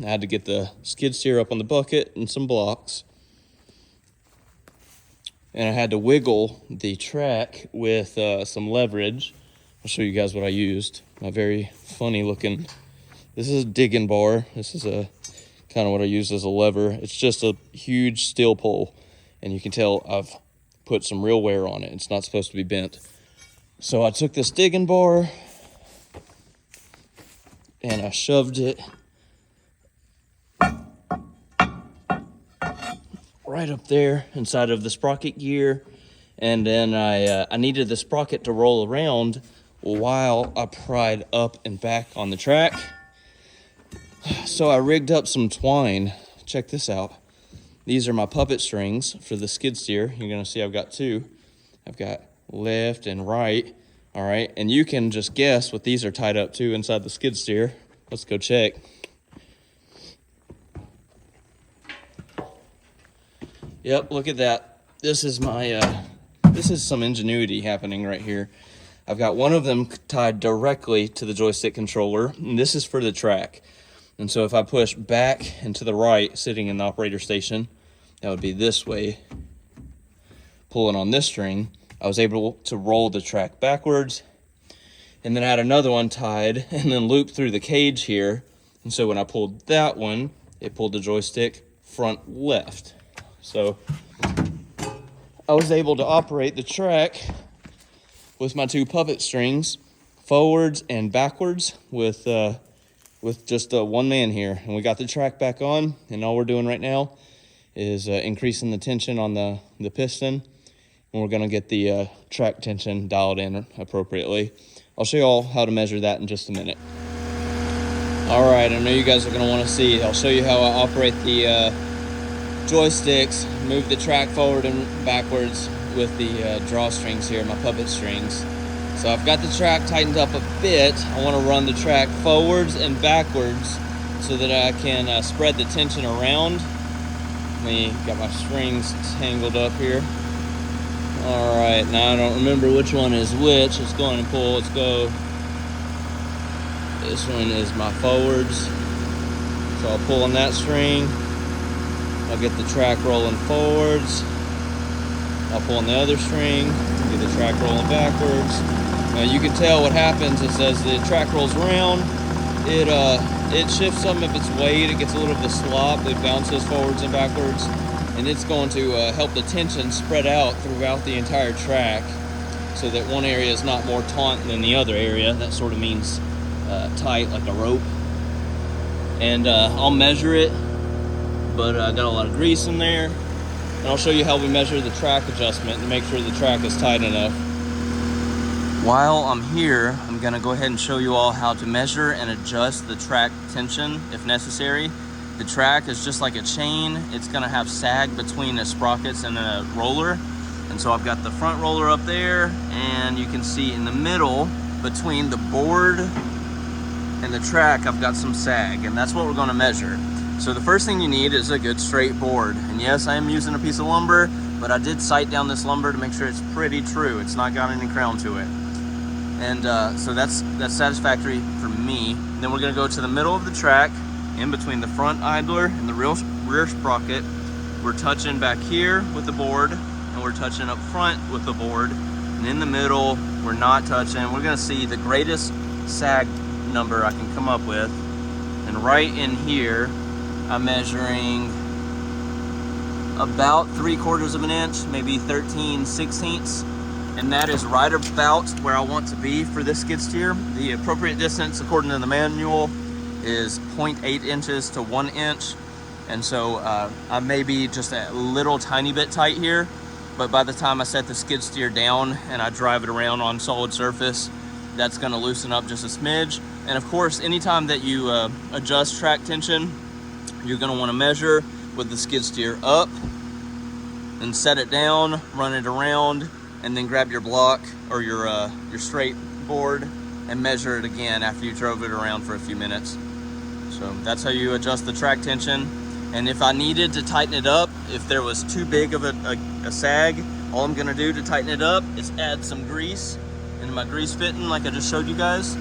I had to get the skid steer up on the bucket and some blocks. And I had to wiggle the track with some leverage. I'll show you guys what I used. My very funny looking, this is a digging bar. This is a kind of what I used as a lever. It's just a huge steel pole. And you can tell I've put some real wear on it. It's not supposed to be bent. So I took this digging bar and I shoved it right up there inside of the sprocket gear. And then I needed the sprocket to roll around while I pried up and back on the track. So I rigged up some twine. Check this out. These are my puppet strings for the skid steer. You're gonna see I've got two. I've got left and right, all right? And you can just guess what these are tied up to inside the skid steer. Let's go check. Yep, look at that. This is my, this is some ingenuity happening right here. I've got one of them tied directly to the joystick controller, and this is for the track. And so if I push back and to the right, sitting in the operator station, that would be this way, pulling on this string, I was able to roll the track backwards. And then I had another one tied and then looped through the cage here. And so when I pulled that one, it pulled the joystick front left. So I was able to operate the track with my two puppet strings, forwards and backwards, with just one man here. And we got the track back on, and all we're doing right now is increasing the tension on the piston, and we're gonna get the track tension dialed in appropriately. I'll show you all how to measure that in just a minute. All right, I know you guys are gonna wanna see. I'll show you how I operate the joysticks, move the track forward and backwards with the drawstrings here, my puppet strings. So I've got the track tightened up a bit. I want to run the track forwards and backwards so that I can spread the tension around. Got my strings tangled up here. All right, now I don't remember which one is which. Let's go on and pull. Let's go. This one is my forwards. So I'll pull on that string. I'll get the track rolling forwards. I'll pull on the other string, get the track rolling backwards. Now you can tell what happens is as the track rolls around, it shifts some of its weight. It gets a little of the slop. It bounces forwards and backwards, and it's going to help the tension spread out throughout the entire track, so that one area is not more taut than the other area. That sort of means tight, like a rope. And I'll measure it, but I got a lot of grease in there. And I'll show you how we measure the track adjustment to make sure the track is tight enough. While I'm here, I'm gonna go ahead and show you all how to measure and adjust the track tension if necessary. The track is just like a chain. It's gonna have sag between the sprockets and the roller. And so I've got the front roller up there, and you can see in the middle between the board and the track, I've got some sag, and that's what we're gonna measure. So the first thing you need is a good straight board. And yes, I am using a piece of lumber, but I did sight down this lumber to make sure it's pretty true. It's not got any crown to it. And so that's satisfactory for me. And then we're gonna go to the middle of the track, in between the front idler and the rear sprocket. We're touching back here with the board, and we're touching up front with the board. And in the middle, we're not touching. We're gonna see the greatest sag number I can come up with. And right in here, I'm measuring about 3/4 of an inch, maybe 13/16. And that is right about where I want to be for this skid steer. The appropriate distance, according to the manual, is 0.8 inches to 1 inch. And so I may be just a little tiny bit tight here, but by the time I set the skid steer down and I drive it around on solid surface, that's gonna loosen up just a smidge. And of course, anytime that you adjust track tension, you're gonna wanna measure with the skid steer up and set it down, run it around, and then grab your block or your straight board and measure it again after you drove it around for a few minutes. So that's how you adjust the track tension. And if I needed to tighten it up, if there was too big of a sag, all I'm gonna do to tighten it up is add some grease into my grease fitting like I just showed you guys.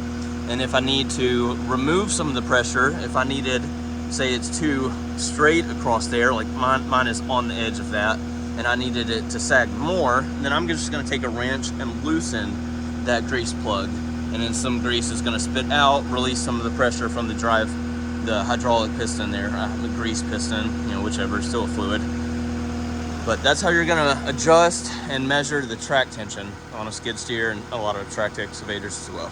And if I need to remove some of the pressure, if I needed say it's too straight across there, like mine is on the edge of that, and I needed it to sag more, then I'm just gonna take a wrench and loosen that grease plug. And then some grease is gonna spit out, release some of the pressure from the hydraulic piston there, the grease piston, you know, whichever, still a fluid. But that's how you're gonna adjust and measure the track tension on a skid steer and a lot of track excavators as well.